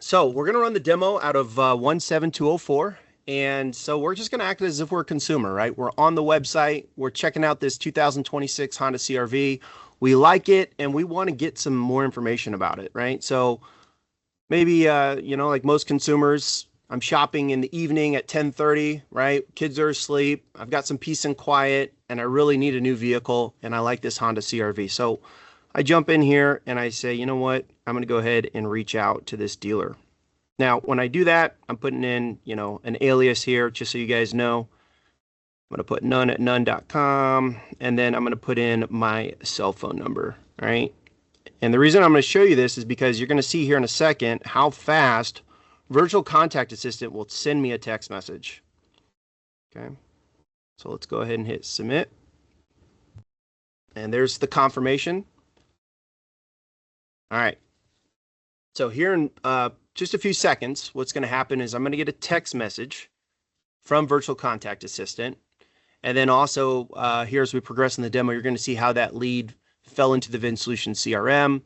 So we're going to run the demo out of 17204. And so we're just going to act as if we're a consumer, right? We're on the website. We're checking out this 2026 Honda CRV. We like it and we want to get some more information about it, right? So maybe, like most consumers, I'm shopping in the evening at 10:30, right? Kids are asleep. I've got some peace and quiet and I really need a new vehicle and I like this Honda CRV. So I jump in here and I say, you know what? I'm going to go ahead and reach out to this dealer. Now, when I do that, I'm putting in, an alias here, just so you guys know. I'm going to put none@none.com, and then I'm going to put in my cell phone number, all right? And the reason I'm going to show you this is because you're going to see here in a second how fast Virtual Contact Assistant will send me a text message. Okay, so let's go ahead and hit submit. And there's the confirmation. All right. So here in just a few seconds, what's going to happen is I'm going to get a text message from Virtual Contact Assistant. And then also here as we progress in the demo, you're going to see how that lead fell into the VinSolutions CRM.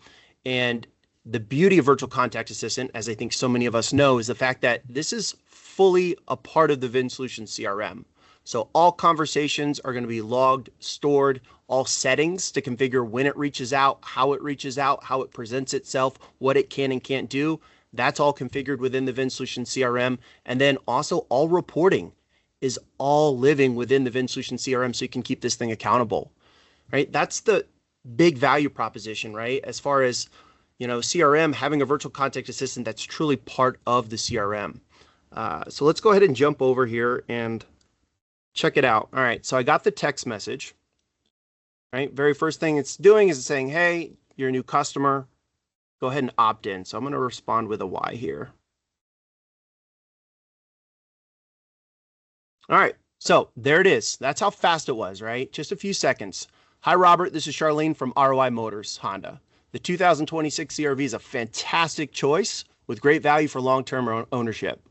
And the beauty of Virtual Contact Assistant, as I think so many of us know, is the fact that this is fully a part of the VinSolutions CRM. So all conversations are going to be logged, stored, all settings to configure when it reaches out, how it presents itself, what it can and can't do. That's all configured within the VinSolutions CRM. And then also all reporting is all living within the VinSolutions CRM so you can keep this thing accountable, right? That's the big value proposition, right? As far as, CRM, having a Virtual Contact Assistant that's truly part of the CRM. So let's go ahead and jump over here and check it out. All right, so I got the text message, right? Very first thing it's doing is it's saying, hey, you're a new customer. Go ahead and opt in. So I'm going to respond with a Y here. All right, so there it is. That's how fast it was, right? Just a few seconds. Hi, Robert. This is Charlene from ROI Motors, Honda. The 2026 CRV is a fantastic choice with great value for long-term ownership.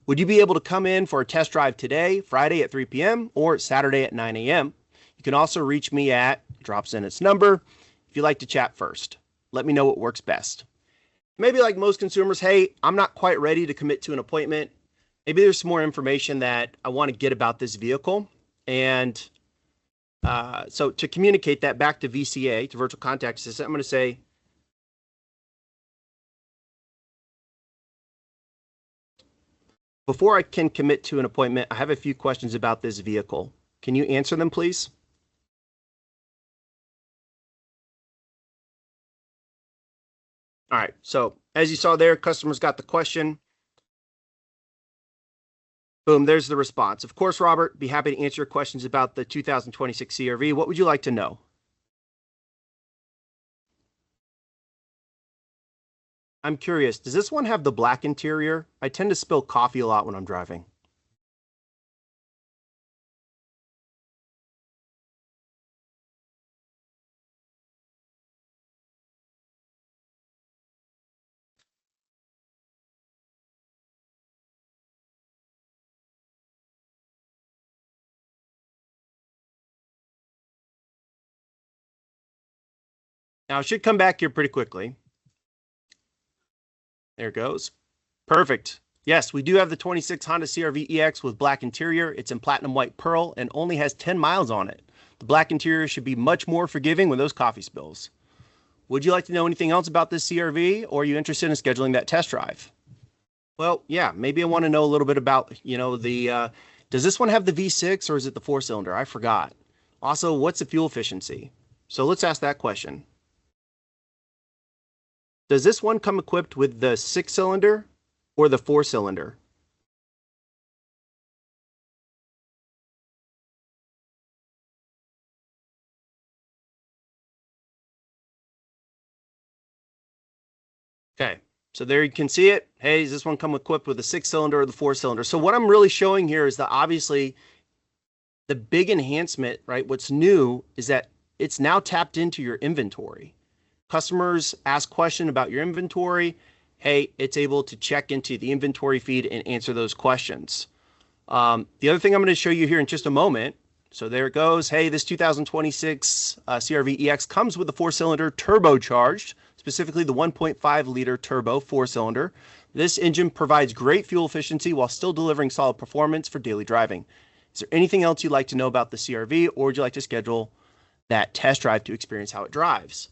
Would you be able to come in for a test drive today, Friday at 3 p.m. or Saturday at 9 a.m.? You can also reach me at, drops in its number, if you'd like to chat first. Let me know what works best. Maybe like most consumers, hey, I'm not quite ready to commit to an appointment. Maybe there's some more information that I want to get about this vehicle. And so to communicate that back to VCA, to Virtual Contact Assistant, I'm going to say, before I can commit to an appointment, I have a few questions about this vehicle. Can you answer them, please? All right, so as you saw there, customers got the question. Boom, there's the response. Of course, Robert, be happy to answer your questions about the 2026 CRV. What would you like to know? I'm curious, does this one have the black interior? I tend to spill coffee a lot when I'm driving. Now, it should come back here pretty quickly. There it goes. Perfect. Yes, we do have the 26 Honda CRV EX with black interior. It's in platinum white pearl and only has 10 miles on it. The black interior should be much more forgiving with those coffee spills. Would you like to know anything else about this CRV, or are you interested in scheduling that test drive? Well, yeah, maybe I want to know a little bit about, does this one have the V6 or is it the 4-cylinder? I forgot. Also, what's the fuel efficiency? So let's ask that question. Does this one come equipped with the 6-cylinder or the 4-cylinder? Okay, so there you can see it. Hey, does this one come equipped with a 6-cylinder or the 4-cylinder? So what I'm really showing here is that obviously the big enhancement, right? What's new is that it's now tapped into your inventory. Customers ask questions about your inventory. Hey, it's able to check into the inventory feed and answer those questions. The other thing I'm going to show you here in just a moment. So there it goes. Hey, this 2026 CRV EX comes with a 4-cylinder turbocharged, specifically the 1.5 liter turbo 4-cylinder. This engine provides great fuel efficiency while still delivering solid performance for daily driving. Is there anything else you'd like to know about the CRV, or would you like to schedule that test drive to experience how it drives?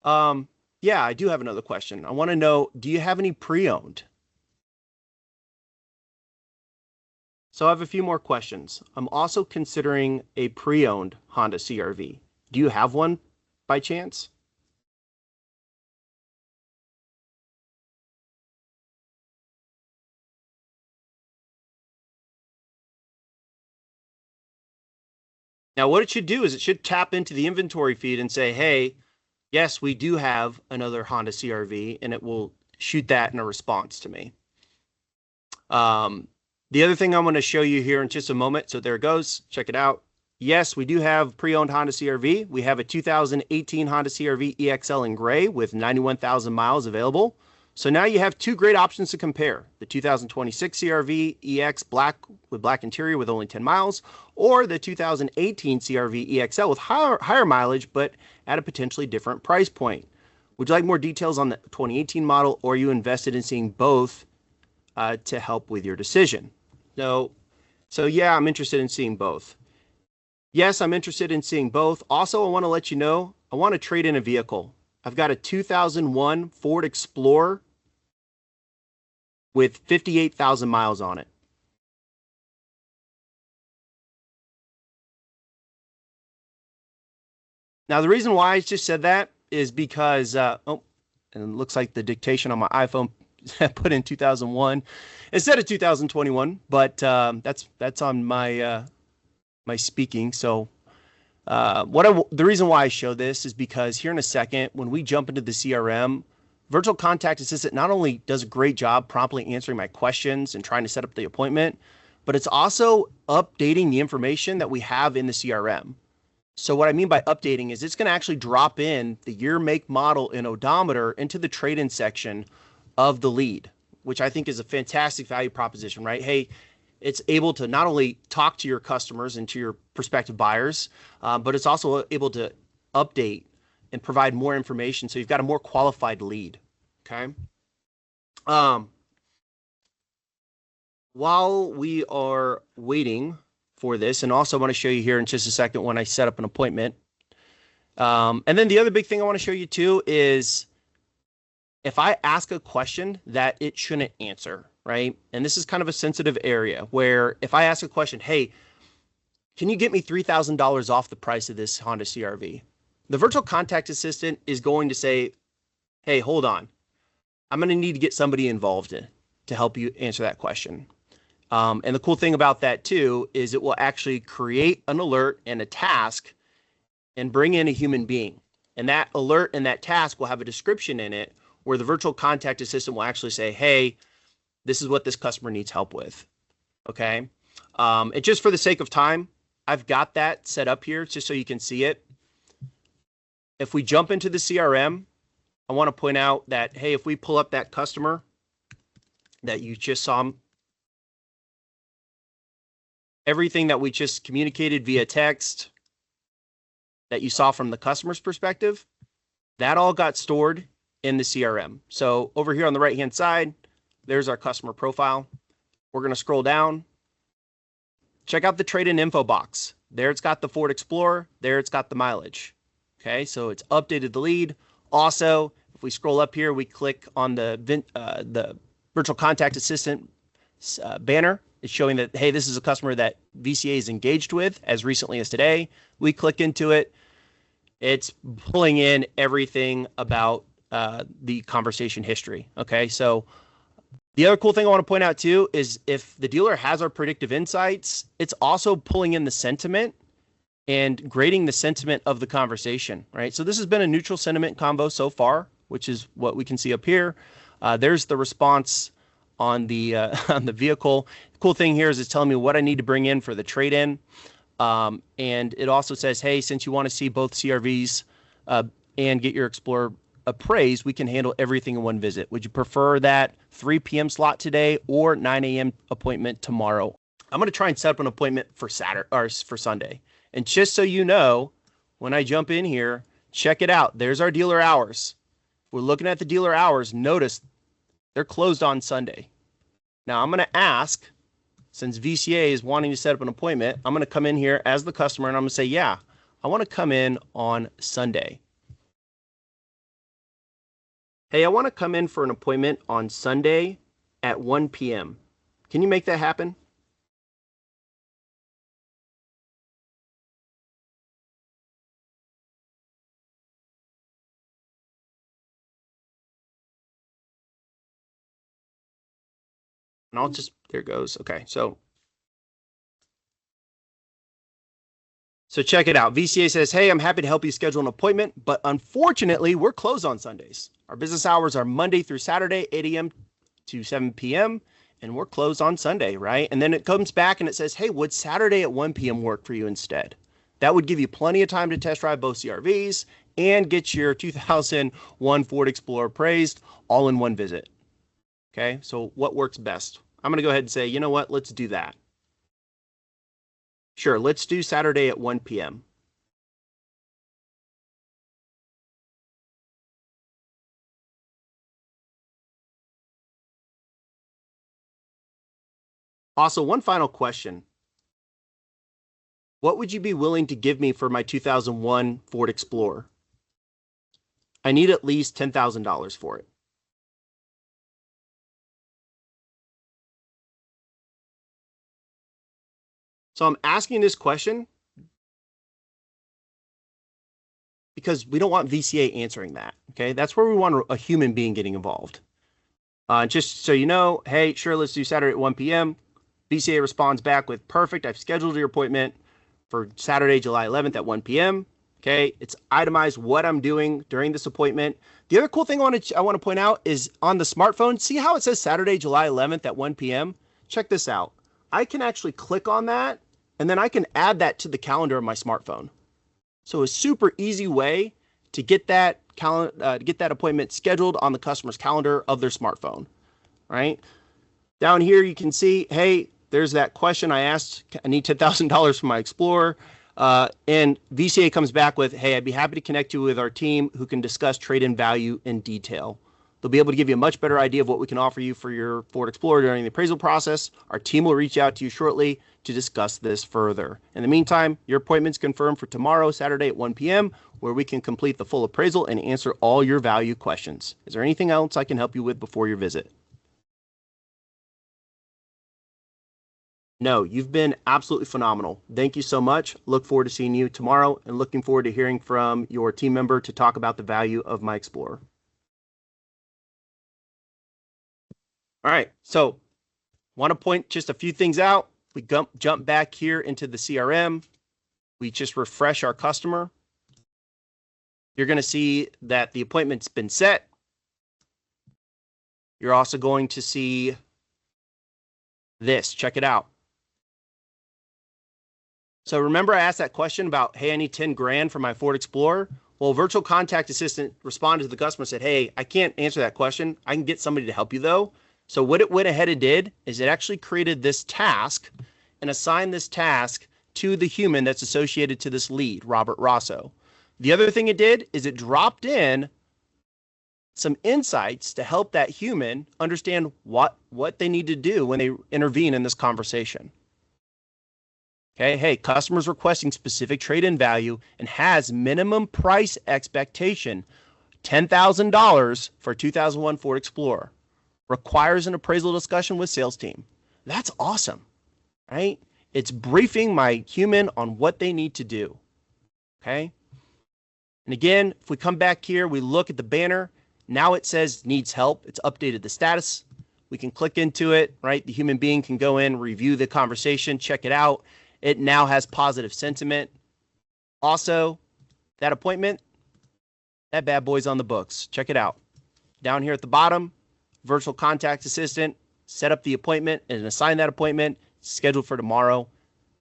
Yeah, I do have another question. I want to know, do you have any pre-owned? So I have a few more questions. I'm also considering a pre-owned Honda CRV. Do you have one by chance? Now, what it should do is it should tap into the inventory feed and say, hey, yes, we do have another Honda CRV, and it will shoot that in a response to me. The other thing I'm going to show you here in just a moment, so there it goes, check it out. Yes, we do have pre-owned Honda CRV. We have a 2018 Honda CRV EXL in gray with 91,000 miles available. So now you have two great options to compare. The 2026 CRV EX black with black interior with only 10 miles, or the 2018 CRV EXL with higher mileage, but at a potentially different price point. Would you like more details on the 2018 model, or are you invested in seeing both to help with your decision? So yeah, I'm interested in seeing both. Yes, I'm interested in seeing both. Also, I want to let you know, I want to trade in a vehicle. I've got a 2001 Ford Explorer with 58,000 miles on it. Now, the reason why I just said that is because, and it looks like the dictation on my iPhone put in 2001 instead of 2021, but that's on my my speaking. So the reason why I show this is because here in a second, when we jump into the CRM, Virtual Contact Assistant not only does a great job promptly answering my questions and trying to set up the appointment, but it's also updating the information that we have in the CRM. So what I mean by updating is it's going to actually drop in the year, make, model, and odometer into the trade-in section of the lead, which I think is a fantastic value proposition, right? Hey, it's able to not only talk to your customers and to your prospective buyers, but it's also able to update and provide more information. So you've got a more qualified lead. Okay. While we are waiting for this, and also I want to show you here in just a second when I set up an appointment. And then the other big thing I want to show you too is if I ask a question that it shouldn't answer, right? And this is kind of a sensitive area where if I ask a question, hey, can you get me $3,000 off the price of this Honda CRV? The Virtual Contact Assistant is going to say, hey, hold on. I'm going to need to get somebody involved to help you answer that question. And the cool thing about that too is it will actually create an alert and a task and bring in a human being. And that alert and that task will have a description in it where the Virtual Contact Assistant will actually say, hey, this is what this customer needs help with. Okay. And just for the sake of time, I've got that set up here just so you can see it. If we jump into the CRM, I want to point out that, hey, if we pull up that customer that you just saw, everything that we just communicated via text that you saw from the customer's perspective, that all got stored in the CRM. So over here on the right-hand side, there's our customer profile. We're going to scroll down. Check out the trade-in info box. There it's got the Ford Explorer. There it's got the mileage. Okay, so it's updated the lead. Also, if we scroll up here, we click on the Virtual Contact Assistant banner. It's showing that, hey, this is a customer that VCA is engaged with as recently as today. We click into it. It's pulling in everything about the conversation history. Okay, so the other cool thing I want to point out too is if the dealer has our predictive insights, it's also pulling in the sentiment and grading the sentiment of the conversation, right? So this has been a neutral sentiment convo so far, which is what we can see up here. There's the response on the on the vehicle. The cool thing here is it's telling me what I need to bring in for the trade-in. And it also says, hey, since you want to see both CRVs and get your Explorer appraised, we can handle everything in one visit. Would you prefer that 3 p.m. slot today or 9 a.m. appointment tomorrow? I'm going to try and set up an appointment for Saturday or for Sunday. And just so you know, when I jump in here, check it out. There's our dealer hours. We're looking at the dealer hours. Notice They're closed on Sunday. Now I'm going to ask, since VCA is wanting to set up an appointment, I'm going to come in here as the customer and I'm going to say, yeah, I want to come in on Sunday. Hey, I want to come in for an appointment on Sunday at 1 p.m. Can you make that happen? And I'll just, there it goes. Okay, so check it out. VCA says, hey, I'm happy to help you schedule an appointment, but unfortunately, we're closed on Sundays. Our business hours are Monday through Saturday, 8 a.m. to 7 p.m., and we're closed on Sunday, right? And then it comes back and it says, hey, would Saturday at 1 p.m. work for you instead? That would give you plenty of time to test drive both CRVs and get your 2001 Ford Explorer appraised all in one visit. Okay, so what works best? I'm going to go ahead and say, you know what, let's do that. Sure, let's do Saturday at 1 p.m. Also, one final question. What would you be willing to give me for my 2001 Ford Explorer? I need at least $10,000 for it. So I'm asking this question because we don't want VCA answering that. Okay, that's where we want a human being getting involved. Just so you know, hey, sure, let's do Saturday at 1 p.m. VCA responds back with, perfect, I've scheduled your appointment for Saturday, July 11th at 1 p.m. Okay, it's itemized what I'm doing during this appointment. The other cool thing I want to point out is on the smartphone, see how it says Saturday, July 11th at 1 p.m.? Check this out. I can actually click on that, and then I can add that to the calendar of my smartphone. So a super easy way to get that appointment scheduled on the customer's calendar of their smartphone, right? Down here, you can see, hey, there's that question I asked. I need $10,000 for my Explorer. And VCA comes back with, hey, I'd be happy to connect you with our team who can discuss trade-in value in detail. They'll be able to give you a much better idea of what we can offer you for your Ford Explorer during the appraisal process. Our team will reach out to you shortly to discuss this further. In the meantime, your appointment's confirmed for tomorrow, Saturday at 1 p.m., where we can complete the full appraisal and answer all your value questions. Is there anything else I can help you with before your visit? No, you've been absolutely phenomenal. Thank you so much. Look forward to seeing you tomorrow and looking forward to hearing from your team member to talk about the value of my Explorer. All right, so want to point just a few things out. We jump back here into the CRM. We just refresh our customer. You're going to see that the appointment's been set. You're also going to see this. Check it out. So remember I asked that question about, hey, I need 10 grand for my Ford Explorer. Well, Virtual Contact Assistant responded to the customer and said, hey, I can't answer that question. I can get somebody to help you though. So what it went ahead and did is it actually created this task and assigned this task to the human that's associated to this lead, Robert Rosso. The other thing it did is it dropped in some insights to help that human understand what they need to do when they intervene in this conversation. Okay, hey, customer's requesting specific trade-in value and has minimum price expectation, $10,000 for 2001 Ford Explorer. Requires an appraisal discussion with sales team. That's awesome, right? It's briefing my human on what they need to do, okay? And again, if we come back here, we look at the banner. Now it says needs help. It's updated the status. We can click into it, right? The human being can go in, review the conversation, check it out. It now has positive sentiment. Also, that appointment, that bad boy's on the books. Check it out. Down here at the bottom, Virtual Contact Assistant, set up the appointment and assign that appointment, scheduled for tomorrow.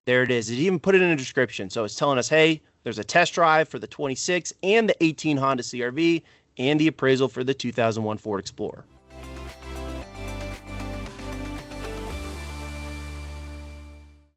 There it is. It even put it in a description. So it's telling us, hey, there's a test drive for the 26 and the 18 Honda CRV and the appraisal for the 2001 Ford Explorer.